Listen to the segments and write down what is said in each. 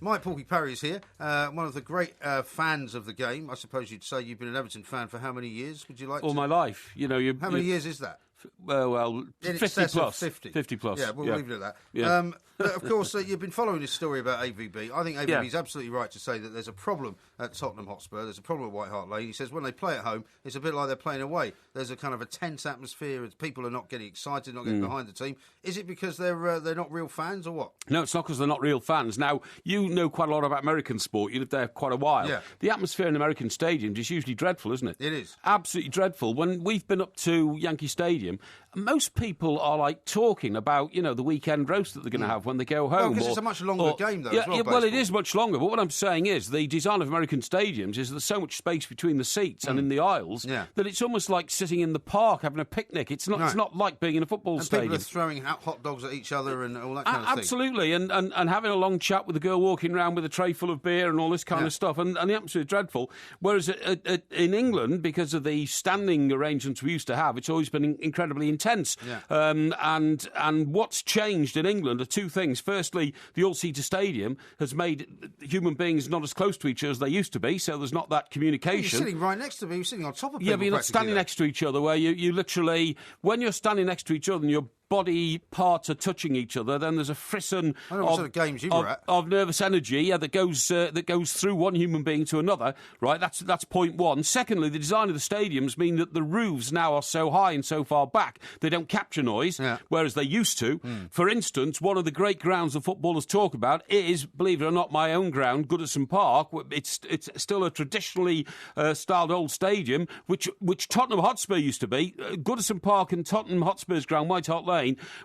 Mike Porky Parry is here, one of the great fans of the game. I suppose you'd say you've been an Everton fan for how many years? Would you like all my life? How many years is that? Well, 50 plus. 50 plus. Yeah, we'll leave it at that. Yeah. But of course, you've been following this story about AVB. I think AVB is absolutely right to say that there's a problem at Tottenham Hotspur. There's a problem at White Hart Lane. He says when they play at home, it's a bit like they're playing away. There's a kind of a tense atmosphere. People are not getting excited, not getting behind the team. Is it because they're not real fans or what? No, it's not because they're not real fans. Now, you know quite a lot about American sport. You lived there quite a while. Yeah. The atmosphere in American stadiums is usually dreadful, isn't it? It is. Absolutely dreadful. When we've been up to Yankee Stadium, most people are like talking about, the weekend roast that they're going to have when they go home. Because it's a much longer game, though, as well. Well, it is much longer. But what I'm saying is the design of American stadiums is there's so much space between the seats and in the aisles that it's almost like sitting in the park having a picnic. It's not like being in a football stadium. People are throwing hot dogs at each other and all that kind of thing. Absolutely, and having a long chat with a girl walking around with a tray full of beer and all this kind of stuff, and the atmosphere is dreadful. Whereas in England, because of the standing arrangements we used to have, it's always been incredibly intense. Yeah. And what's changed in England are two things. Firstly, the all-seater stadium has made human beings not as close to each other as they used to be, so there's not that communication. You're sitting right next to me, you're sitting on top of people. Yeah, but you're not standing next to each other, where you literally, when you're standing next to each other and you're body parts are touching each other, then there's a frisson of nervous energy that goes through one human being to another. Right, that's point one. Secondly, the design of the stadiums mean that the roofs now are so high and so far back they don't capture noise, whereas they used to. For instance, one of the great grounds that footballers talk about is, believe it or not, my own ground, Goodison Park. It's still a traditionally styled old stadium, which Tottenham Hotspur used to be. Goodison Park and Tottenham Hotspur's ground, White Hart Lane,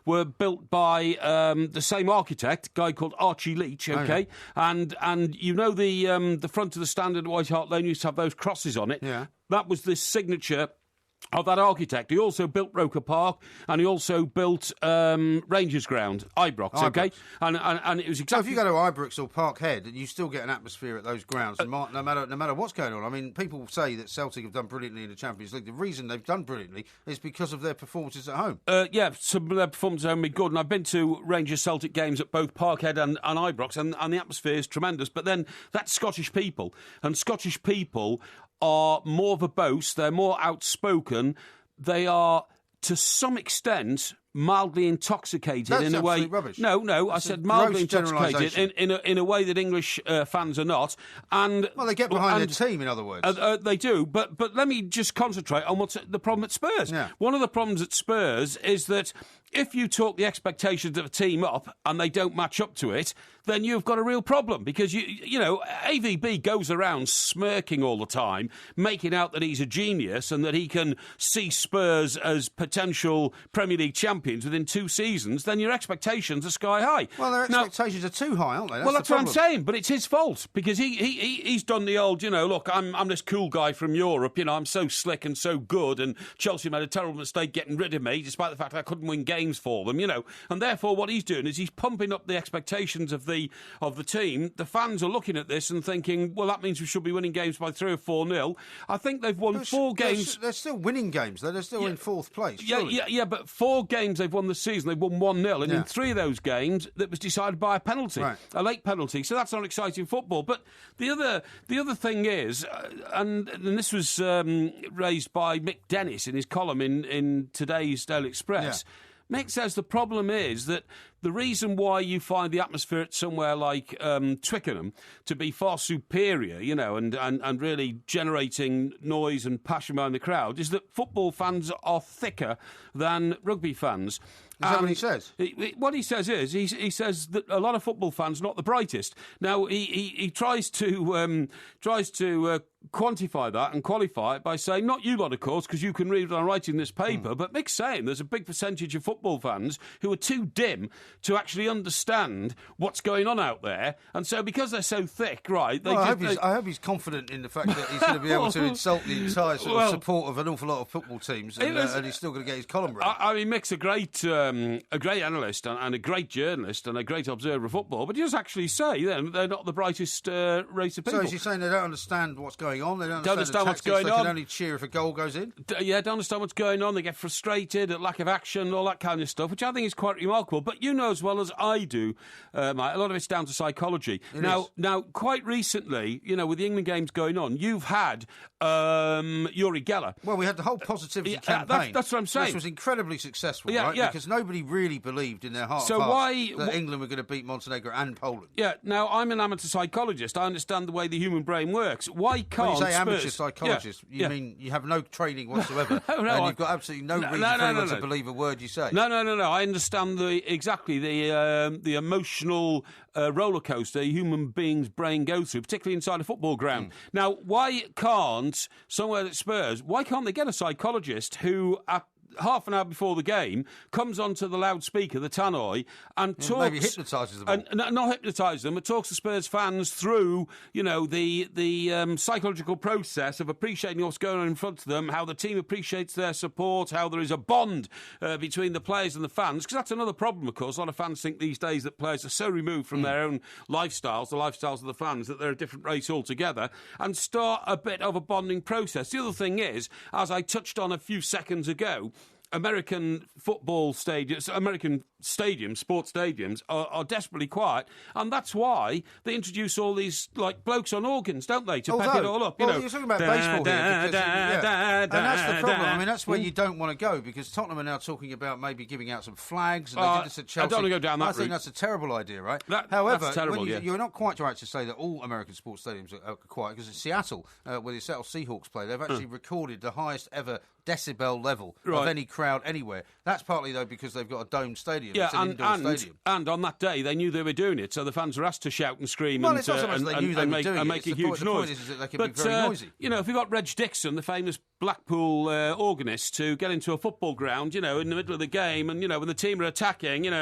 were built by the same architect, a guy called Archie Leach, okay? And the front of the stand at White Hart Lane used to have those crosses on it. Yeah. That was the signature of that architect. He also built Roker Park, and he also built Rangers Ground, Ibrox, okay? And it was exactly... So if you go to Ibrox or Parkhead, you still get an atmosphere at those grounds, no matter what's going on. I mean, people say that Celtic have done brilliantly in the Champions League. The reason they've done brilliantly is because of their performances at home. Some of their performances at home have been good, and I've been to Rangers Celtic games at both Parkhead and Ibrox, and the atmosphere is tremendous. But then that's Scottish people, and Scottish people are more verbose, they're more outspoken, they are, to some extent, mildly intoxicated. That's in a way. Rubbish. No, I said mildly intoxicated in a way that English fans are not. And well, they get behind their team, in other words. They do, but let me just concentrate on what's the problem at Spurs. Yeah. One of the problems at Spurs is that if you talk the expectations of a team up and they don't match up to it, then you've got a real problem, because AVB goes around smirking all the time, making out that he's a genius and that he can see Spurs as potential Premier League champions within 2 seasons. Then your expectations are sky high. Well, their expectations are too high, aren't they? That's what I'm saying, but it's his fault, because he's done the old, look, I'm this cool guy from Europe, I'm so slick and so good, and Chelsea made a terrible mistake getting rid of me, despite the fact that I couldn't win games for them, and therefore what he's doing is he's pumping up the expectations of the team. The fans are looking at this and thinking, well, that means we should be winning games by 3 or 4-0. I think they've won 4 games. They're still winning games, though. They're still in 4th place. Yeah, but 4 games they've won this season, they've won 1-0, and in 3 of those games, that was decided by a penalty, a late penalty. So that's not exciting football. But the other thing is, and this was raised by Mick Dennis in his column in today's Daily Express. Mick says the problem is that the reason why you find the atmosphere at somewhere like Twickenham to be far superior, and really generating noise and passion behind the crowd, is that football fans are thicker than rugby fans. Is that what he says? What he says is, he says that a lot of football fans are not the brightest. Now, he tries to quantify that and qualify it by saying, not you lot, of course, because you can read what I'm writing in this paper, but Mick's saying there's a big percentage of football fans who are too dim to actually understand what's going on out there, and so because they're so thick, right... I hope he's confident in the fact that he's going to be able to insult the entire support of an awful lot of football teams, and he's still going to get his column right. I mean, Mick's a great a great analyst and a great journalist and a great observer of football, but he does actually say they're not the brightest race of people. So is he saying they don't understand what's going on? They don't understand what's going on? They can only cheer if a goal goes in? Don't understand what's going on. They get frustrated at lack of action, all that kind of stuff, which I think is quite remarkable. But you know as well as I do, Mike, a lot of it's down to psychology. Now, quite recently, with the England games going on, you've had Uri Geller. Well, we had the whole positivity campaign. That's what I'm saying. Which was incredibly successful, right? Yeah. Because nobody really believed in their heart of hearts that England were going to beat Montenegro and Poland. Yeah, now, I'm an amateur psychologist. I understand the way the human brain works. Why can't When you say Spurs... amateur psychologist, you mean you have no training whatsoever, and you've got absolutely no reason for anyone to believe a word you say? No. I understand the emotional roller coaster human beings' brain go through, particularly inside a football ground. Now, why can't somewhere at Spurs? Why can't they get a psychologist who half an hour before the game comes onto the loudspeaker, the tannoy, and talks... Maybe hypnotises them all. And not hypnotises them, but talks to Spurs fans through, the psychological process of appreciating what's going on in front of them, how the team appreciates their support, how there is a bond between the players and the fans. Because that's another problem, of course. A lot of fans think these days that players are so removed from their own lifestyles, the lifestyles of the fans, that they're a different race altogether, and start a bit of a bonding process. The other thing is, as I touched on a few seconds ago, American football stadiums, sports stadiums are desperately quiet, and that's why they introduce all these blokes on organs, don't they, to back it all up? You're talking about baseball here, and that's the problem. I mean, that's where you don't want to go, because Tottenham are now talking about maybe giving out some flags, and they did this at Chelsea. I don't want to go down that route. I think that's a terrible idea, right? However, that's terrible, you're not quite right to say that all American sports stadiums are quiet, because in Seattle, where the Seattle Seahawks play, they've actually recorded the highest ever decibel level of any crowd anywhere. That's partly, though, because they've got a domed stadium. Yeah, it's an indoor stadium. And on that day, they knew they were doing it, so the fans were asked to shout and scream it's not so much they knew they were doing it. make a huge noise. The point is that they can be very noisy. If we got Reg Dixon, the famous Blackpool organist, to get into a football ground, in the middle of the game, and, when the team are attacking, So you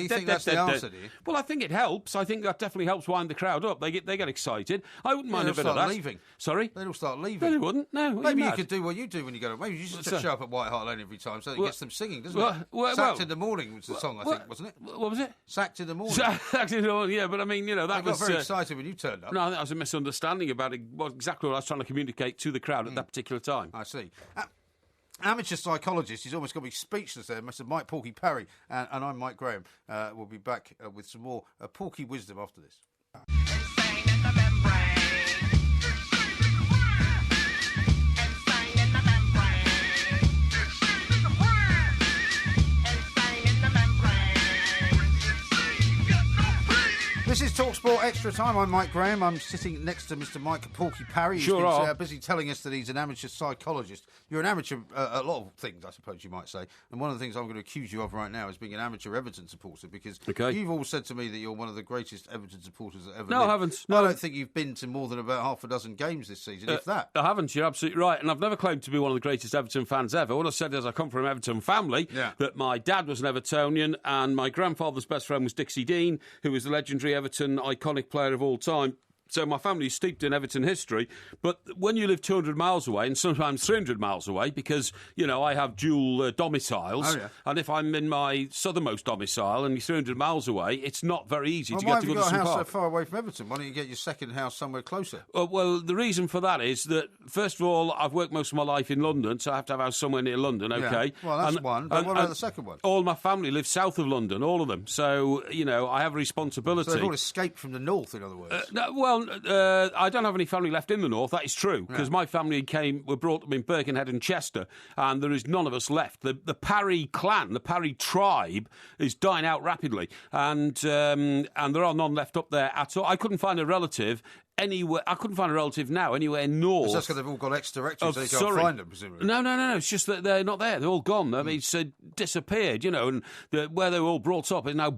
think that's the answer, do you? Well, I think it helps. I think that definitely helps wind the crowd up. They get excited. I wouldn't mind a bit of that. Leaving. Sorry? They'd all start leaving. No, they wouldn't. No. Maybe you could do what you do when you go to... Maybe you should just show up at White Hart Lane every time, so it gets them singing, doesn't it? Sacked in the Morning was the song, I think, wasn't it? What was it? Sacked in the Morning. Sacked in the Morning, yeah, but I mean, that was... I got very excited when you turned up. No, I think that was a misunderstanding about exactly what I was trying to communicate to the crowd at that particular time. I see. Amateur psychologist, he's almost got me speechless there, Mr. Mike Porky Parry, and I'm Mike Graham. We'll be back with some more Porky wisdom after this. This is TalkSport Extra Time. I'm Mike Graham. I'm sitting next to Mr. Mike Porky Parry. He's been busy telling us that he's an amateur psychologist. You're an amateur a lot of things, I suppose you might say. And one of the things I'm going to accuse you of right now is being an amateur Everton supporter, because you've all said to me that you're one of the greatest Everton supporters that ever lived. No, I haven't. No. I don't think you've been to more than about half a dozen games this season, if that. I haven't. You're absolutely right. And I've never claimed to be one of the greatest Everton fans ever. What I said is I come from an Everton family, that my dad was an Evertonian and my grandfather's best friend was Dixie Dean, who was the legendary Everton iconic player of all time. So my family's steeped in Everton history, but when you live 200 miles away, and sometimes 300 miles away, because, I have dual domiciles, and if I'm in my southernmost domicile and you're 300 miles away, it's not very easy to get to Goodison Park. Why have you got a house so far away from Everton? Why don't you get your second house somewhere closer? Well, the reason for that is that, first of all, I've worked most of my life in London, so I have to have a house somewhere near London, okay? Yeah. Well, that's one, but what about the second one? All my family lives south of London, all of them, so, I have a responsibility. So they've all escaped from the north, in other words? I don't have any family left in the north, that is true, because my family were brought up in Birkenhead and Chester, and there is none of us left. The Parry clan, the Parry tribe, is dying out rapidly, and there are none left up there at all. I couldn't find a relative anywhere. I couldn't find a relative now anywhere north. That's because they've all got ex-directories, so you can't find them, presumably. No. It's just that they're not there. They're all gone. I mean, it's disappeared, and where they were all brought up is now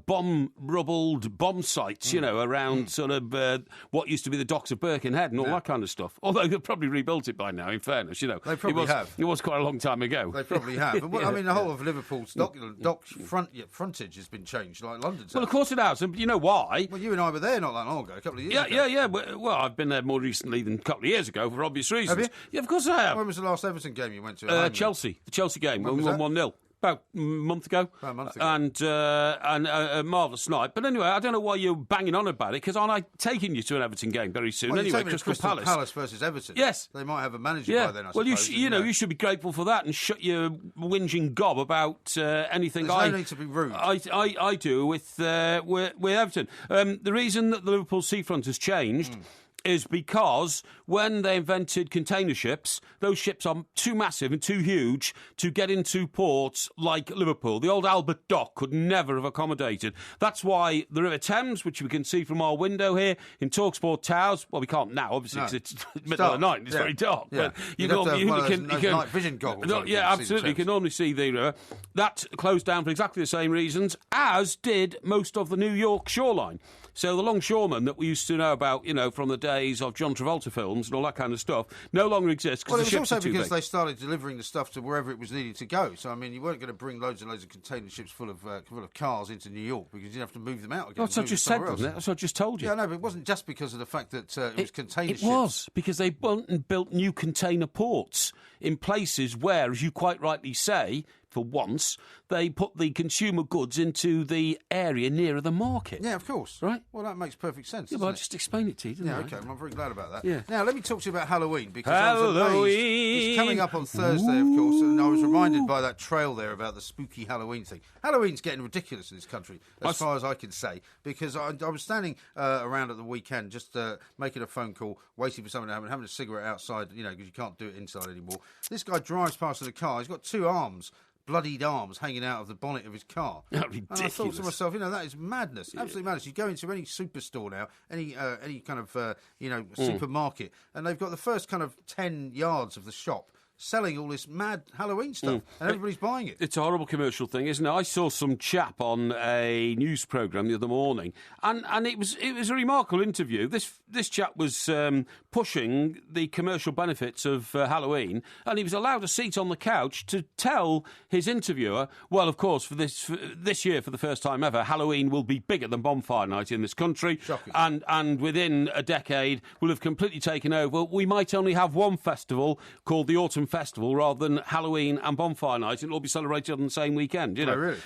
rubbled bomb sites, around sort of what used to be the docks of Birkenhead and all that kind of stuff. Although they've probably rebuilt it by now, in fairness, They probably have. It was quite a long time ago. They probably have. And, I mean, the whole of Liverpool's dock frontage has been changed, like London's. Well, of course it has. And you know why? Well, you and I were there not that long ago, a couple of years ago. Yeah. Well, I've been there more recently than a couple of years ago for obvious reasons. Have you? Yeah, of course I have. When was the last Everton game you went to? Chelsea. The Chelsea game. When we was won 1-0. about a month ago. And a marvellous night. But anyway, I don't know why you're banging on about it, because aren't I taking you to an Everton game very soon? Well, anyway, Crystal Palace versus Everton. Yes. They might have a manager by then, I suppose. Well, you should be grateful for that and shut your whinging gob about anything. There's no need to be rude. I do with Everton. The reason that the Liverpool seafront has changed is because when they invented container ships, those ships are too massive and too huge to get into ports like Liverpool. The old Albert Dock could never have accommodated. That's why the River Thames, which we can see from our window here in TalkSport Towers, well, we can't now, obviously, because it's middle of the night and it's very dark. Yeah. But you can night vision goggles. Yeah, absolutely. You can normally see the river. That closed down for exactly the same reasons, as did most of the New York shoreline. So the longshoremen that we used to know about, from the days of John Travolta films and all that kind of stuff, no longer exists because the ships are too big. Well, it was also because they started delivering the stuff to wherever it was needed to go. So, I mean, you weren't going to bring loads and loads of container ships full of cars into New York because you'd have to move them out again. That's what I just said, wasn't it? That's what I just told you. Yeah, no, but it wasn't just because of the fact that it was container ships. It was, because they went and built new container ports in places where, as you quite rightly say, for once, they put the consumer goods into the area nearer the market. Yeah, of course. Right? Well, that makes perfect sense. Yeah, but I just explained it to you, didn't I? Okay. Well, I'm very glad about that. Yeah. Now, let me talk to you about Halloween, because Halloween. I was amazed. It's coming up on Thursday, of course, and I was reminded by that trail there about the spooky Halloween thing. Halloween's getting ridiculous in this country, as far as I can say, because I was standing around at the weekend just making a phone call, waiting for someone to having a cigarette outside, because you can't do it inside anymore. This guy drives past in a car. He's got two arms. Bloodied arms hanging out of the bonnet of his car. Ridiculous. And I thought to myself, that is madness, absolute madness. You go into any superstore now, any kind of supermarket, and they've got the first kind of 10 yards of the shop selling all this mad Halloween stuff, and everybody's buying it. It's a horrible commercial thing, isn't it? I saw some chap on a news programme the other morning, and it was a remarkable interview. This chap was pushing the commercial benefits of Halloween, and he was allowed a seat on the couch to tell his interviewer, well, of course, for this year, for the first time ever, Halloween will be bigger than Bonfire Night in this country. Shocking. And within a decade will have completely taken over. We might only have one festival called the Autumn Festival rather than Halloween and Bonfire Night, and it'll be celebrated on the same weekend. Oh, really?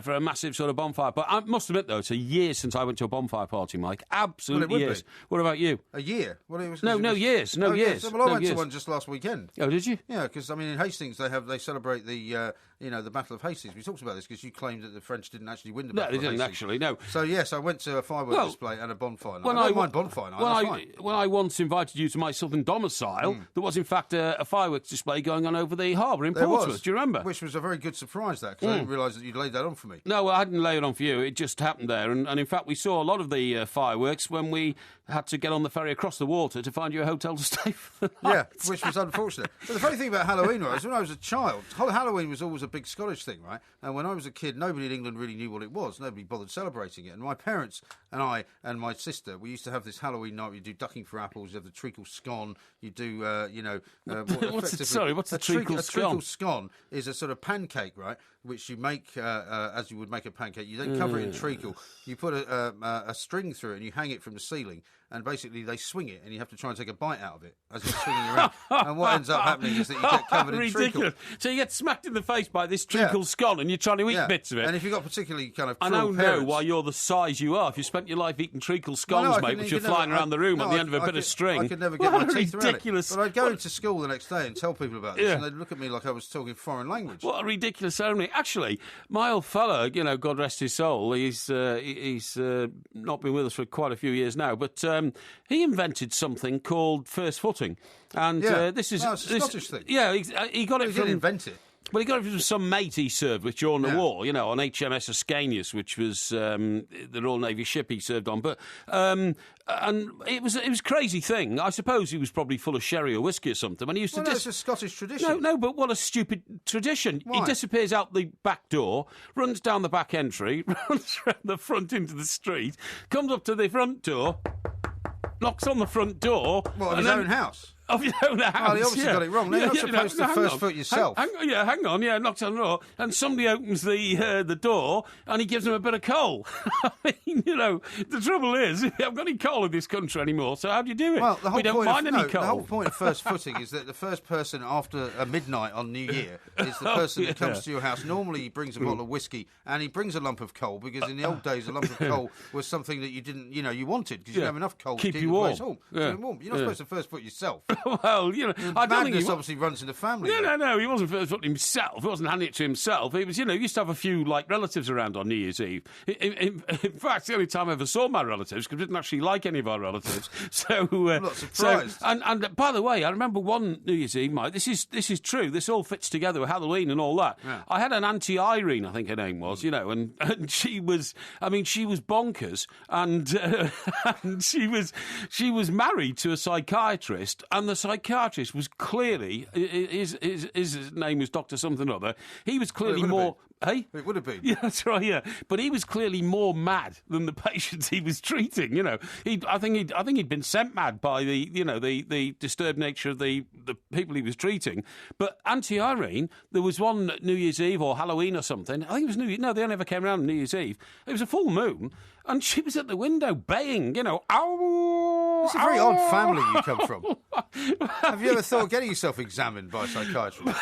For a massive sort of bonfire. But I must admit, though, it's a year since I went to a bonfire party, Mike. Absolutely years. What about you? A year? Well, it was, years. No, years. Well, I went to one just last weekend. Oh, did you? Yeah, because in Hastings they celebrate the the Battle of Hastings. We talked about this because you claimed that the French didn't actually win the Battle of Hastings. No, they didn't actually. No. So yes, I went to a fireworks display and a bonfire night. I don't mind bonfire night. When I once invited you to my southern domicile, there was in fact a fireworks display going on over the harbour in Portsmouth. Do you remember? Which was a very good surprise, that, because I didn't realise that you'd laid that on for me. No, I hadn't laid it on for you. It just happened there, and in fact we saw a lot of the fireworks when we had to get on the ferry across the water to find you a hotel to stay for the night. Yeah, which was unfortunate. But the funny thing about Halloween was, when I was a child, Halloween was always a big Scottish thing, right? And when I was a kid, nobody in England really knew what it was. Nobody bothered celebrating it. And my parents and I and my sister, we used to have this Halloween night. You do ducking for apples, you have the treacle scone, you do, what's the treacle scone? A treacle scone is a sort of pancake, right? Which you make as you would make a pancake. You then cover it in treacle. You put a string through it and you hang it from the ceiling. And basically they swing it and you have to try and take a bite out of it as you're swinging around. And what ends up happening is that you get covered in treacle. So you get smacked in the face by this treacle scone and you're trying to eat bits of it. And if you've got particularly kind of I don't know why you're the size you are. If you spent your life eating treacle scones, mate, which you're flying around the room at the end of a bit of string. I could never get my teeth around it. But I'd go into school the next day and tell people about this and they'd look at me like I was talking foreign language. What a ridiculous ceremony. Actually, my old fella, God rest his soul, he's not been with us for quite a few years now, but he invented something called first footing. And this is it's a Scottish thing. Yeah, he got it He from... didn't invent it. Well, he got it from some mate he served with during the war, on HMS Ascanius, which was the Royal Navy ship he served on. But and it was a crazy thing. I suppose he was probably full of sherry or whiskey or something. When he used to it's a Scottish tradition. No, but what a stupid tradition. Why? He disappears out the back door, runs down the back entry, runs around the front into the street, comes up to the front door, knocks on the front door. What, of his own house? Of your own house. Well, he obviously got it wrong. You're not supposed to first foot yourself. Hang on. Knocks on the door, and somebody opens the door, and he gives him a bit of coal. I mean, the trouble is, we haven't got any coal in this country anymore, so how do you do it? Well, we don't mind any coal. The whole point of first footing is that the first person after midnight on New Year is the person that comes to your house. Normally he brings a bottle of whiskey, and he brings a lump of coal, because in the old days a lump of coal was something that you didn't, you wanted, because you didn't have enough coal to keep you warm. You're not supposed to first foot yourself. Well, I don't think he obviously runs in the family. No, he wasn't first footing himself. He wasn't handing it to himself. He was, he used to have a few relatives around on New Year's Eve. In fact, the only time I ever saw my relatives, because we didn't actually like any of our relatives. So I'm not surprised. And by the way, I remember one New Year's Eve, Mike. This is true. This all fits together with Halloween and all that. Yeah. I had an Auntie Irene, I think her name was, and she was bonkers, and she was married to a psychiatrist, and the psychiatrist was clearly his name was Dr. something or other. He was clearly more. Hey? It would have been. Yeah, that's right, yeah. But he was clearly more mad than the patients he was treating, I think he'd been sent mad by the disturbed nature of the people he was treating. But Auntie Irene, there was one New Year's Eve or Halloween or something. I think it was New Year's. No, they only ever came around on New Year's Eve. It was a full moon, and she was at the window baying, ow. It's a very odd family you come from. Have you ever thought of getting yourself examined by a psychiatrist?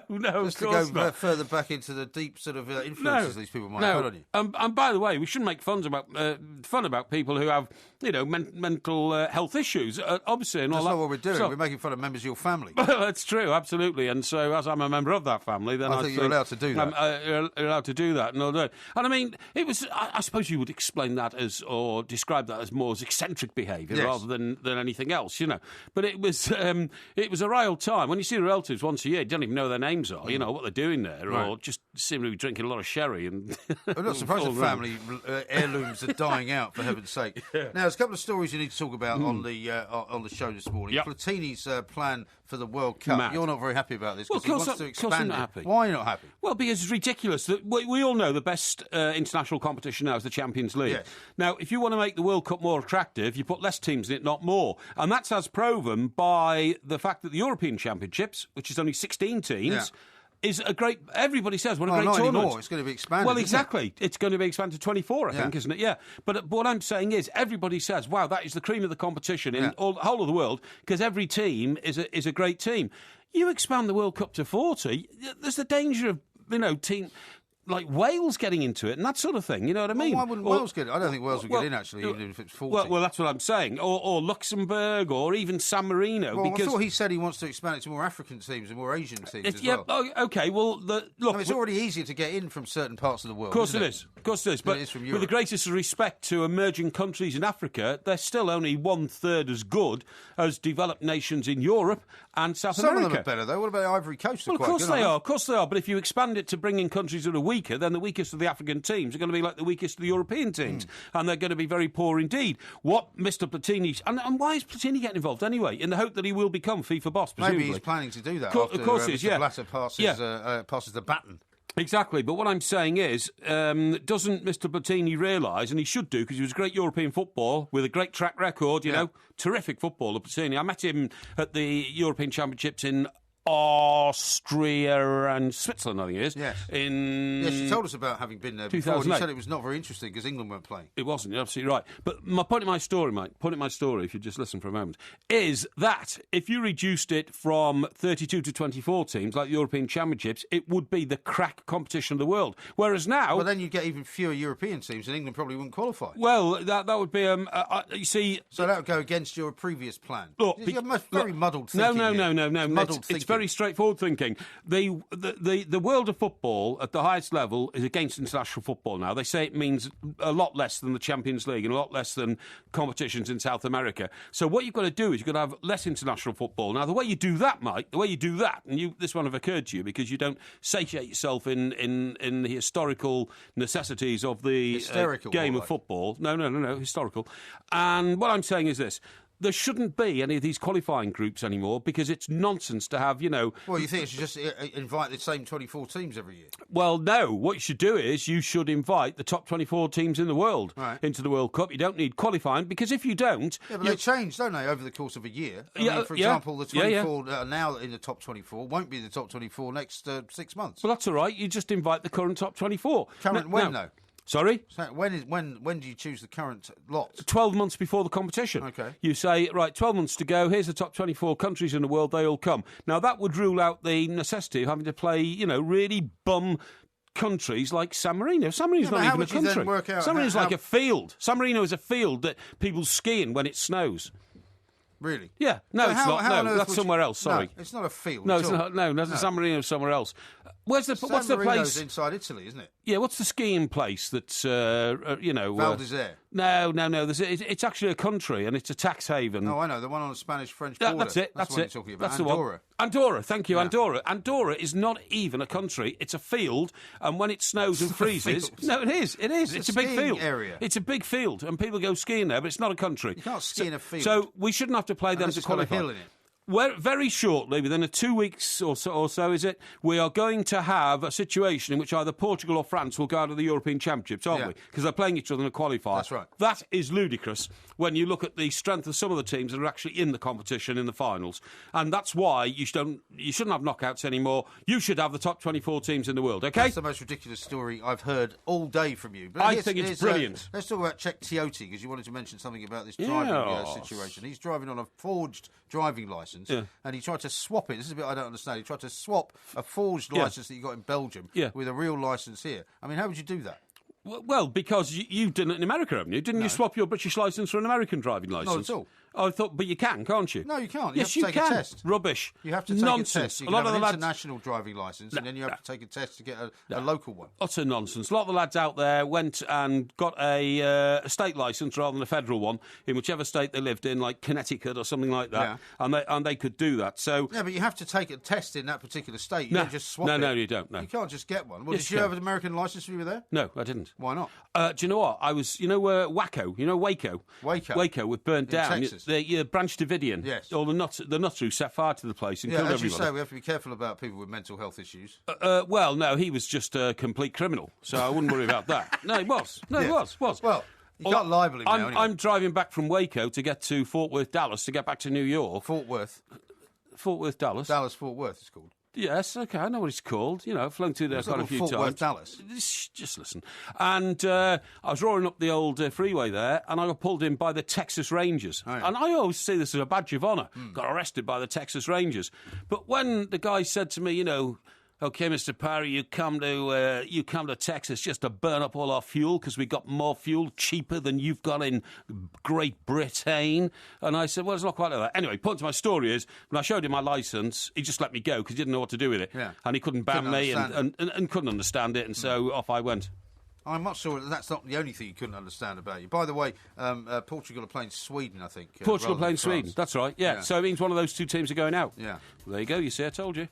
No, just to go further back into the deep sort of influences these people might have on you. And by the way, we shouldn't make fun about people who have mental health issues, obviously. And that's all not what we're doing. We're making fun of members of your family. That's true, absolutely. And so, as I'm a member of that family, then I think you're allowed to do that. You're allowed to do that, and all that. And I mean, it was. I suppose you would explain that or describe that as more as eccentric behaviour rather than anything else, But it was a real time. When you see the relatives once a year, you don't even know their names are, what they're doing there, right. Or just seem to be drinking a lot of sherry. And I'm not surprised the family heirlooms are dying out, for heaven's sake. Yeah. Now, there's a couple of stories you need to talk about on the show this morning. Yep. Platini's plan for the World Cup. Mad. You're not very happy about this because he wants to expand it. Happy. Why are you not happy? Well, because it's ridiculous. We all know the best international competition now is the Champions League. Yes. Now, if you want to make the World Cup more attractive, you put less teams in it, not more. And that's as proven by the fact that the European Championships, which is only 16 teams, is a great. Everybody says what a great tournament. Anymore. It's going to be expanded. Well, exactly. It's going to be expanded to 24, I think, isn't it? Yeah. But what I'm saying is, everybody says, "Wow, that is the cream of the competition in the whole of the world," because every team is a great team. You expand the World Cup to 40, there's the danger of team. Like Wales getting into it and that sort of thing, you know what I mean? Why wouldn't Wales get it? I don't think Wales would get in, actually, even if it's 40. Well, that's what I'm saying. Or Luxembourg, or even San Marino. Well, because I thought he said he wants to expand it to more African teams and more Asian teams as well. OK, well, look... it's already easier to get in from certain parts of the world, Of course it is. But with the greatest respect to emerging countries in Africa, they're still only 1/3 as good as developed nations in Europe and South America. Some of them are better, though. What about Ivory Coast? Well, of course they are. But if you expand it to bring in countries that are weaker, then the weakest of the African teams are going to be like the weakest of the European teams, and they're going to be very poor indeed. What Mr. Platini... And why is Platini getting involved anyway? In the hope that he will become FIFA boss, presumably. Maybe he's planning to do that of course he is, Mr. Blatter passes the baton. Exactly, but what I'm saying is, doesn't Mr. Platini realise, and he should do, because he was a great European footballer with a great track record, you know, terrific footballer, Platini. I met him at the European Championships in Austria and Switzerland, I think it is. Yes. Yes, you told us about having been there before. And you said it was not very interesting because England weren't playing. It wasn't, you're absolutely right. But my point of my story, mate, if you just listen for a moment, is that if you reduced it from 32 to 24 teams, like the European Championships, it would be the crack competition of the world. Whereas now... Well, then you'd get even fewer European teams and England probably wouldn't qualify. Well, that would be... you see... So that would go against your previous plan. Look, you have very muddled thinking. No. Muddled thinking. It's very straightforward thinking. The world of football at the highest level is against international football now. They say it means a lot less than the Champions League and a lot less than competitions in South America. So what you've got to do is you've got to have less international football. Now, the way you do that, Mike, and this won't have occurred to you because you don't satiate yourself in the historical necessities of the game of football. No, historical. And what I'm saying is this. there shouldn't be any of these qualifying groups anymore because it's nonsense to have, Well, you think it should just invite the same 24 teams every year? Well, no. What you should do is you should invite the top 24 teams in the world into the World Cup. You don't need qualifying because if you don't... Yeah, but they change, don't they, over the course of a year? I mean, for example, the 24 that are now in the top 24 won't be the top 24 next 6 months. Well, that's all right. You just invite the current top 24. When, though? Sorry? So when do you choose the current lot? 12 months before the competition. Okay. You say, right, 12 months to go, here's the top 24 countries in the world, they all come. Now, that would rule out the necessity of having to play, really bum countries like San Marino. San Marino's not even a country. San Marino's like a field. San Marino is a field that people ski in when it snows. Really? Yeah. No, it's not. No, that's somewhere else. Sorry. No, it's not a field. No, it's not. No, San Marino's somewhere else. What's the place? Inside Italy, isn't it? Yeah. What's the skiing place that's Val d'Isère? No. It's actually a country and it's a tax haven. Oh, I know the one on the Spanish-French border. That's it. That's what you're talking about. That's Andorra. The one. Andorra. Thank you, Yeah. Andorra. Andorra is not even a country. It's a field, and when it snows and freezes, no, it is. It is. It's a big field. Area. It's a big field, and people go skiing there, but it's not a country. You can't ski in a field. So we shouldn't have to play them to qualify. Got a hill in it. Very shortly, within 2 weeks or so, is it? We are going to have a situation in which either Portugal or France will go out of the European Championships, aren't we? Because they're playing each other in a qualifier. That's right. That is ludicrous when you look at the strength of some of the teams that are actually in the competition in the finals, and that's why you shouldn't have knockouts anymore. You should have the top 24 teams in the world. Okay? That's the most ridiculous story I've heard all day from you. But I think it's brilliant. Let's talk about Czech Tiote because you wanted to mention something about this driving situation. He's driving on a forged driving licence, and he tried to swap it. This is a bit I don't understand. He tried to swap a forged licence that you got in Belgium with a real licence here. I mean, how would you do that? Well, because you did it in America, haven't you? Didn't you swap your British licence for an American driving licence? Not at all. I thought, but you can, can't you? No, you can't. Yes, you have to take a test. Rubbish. You have to take nonsense. a test. You can have an international driving licence, and then you have to take a test to get a local one. Utter nonsense. A lot of the lads out there went and got a state licence rather than a federal one in whichever state they lived in, like Connecticut or something like that, and they could do that. So yeah, but you have to take a test in that particular state. You don't just swap it. No, you don't. No. You can't just get one. Well, did you have an American licence when you were there? No, I didn't. Why not? Do you know what? I was, Waco. You know Waco? Waco was burnt down. Texas. The Branch Davidian. Yes. All the nuts who set fire to the place and killed everyone. As you say, we have to be careful about people with mental health issues. Well, no, he was just a complete criminal, so I wouldn't worry about that. No, he was. He was. Well, you can't libel him now, anyway. I'm driving back from Waco to get to Fort Worth, Dallas, to get back to New York. Fort Worth, Dallas. Fort Worth, it's called. Yes, OK, I know what it's called. I've flown through there quite a few times. Fort Worth, Dallas. Just listen. And I was roaring up the old freeway there, and I got pulled in by the Texas Rangers. Oh, yeah. And I always see this as a badge of honour. Got arrested by the Texas Rangers. But when the guy said to me, OK, Mr. Parry, you come to Texas just to burn up all our fuel because we got more fuel cheaper than you've got in Great Britain. And I said, well, it's not quite like that. Anyway, point to my story is, when I showed him my licence, he just let me go because he didn't know what to do with it. Yeah. And he couldn't ban me and couldn't understand it. And so off I went. I'm not sure that's not the only thing you couldn't understand about you. By the way, Portugal are playing Sweden, I think. Portugal playing Sweden, that's right, yeah. So it means one of those two teams are going out. Yeah. Well, there you go, you see, I told you.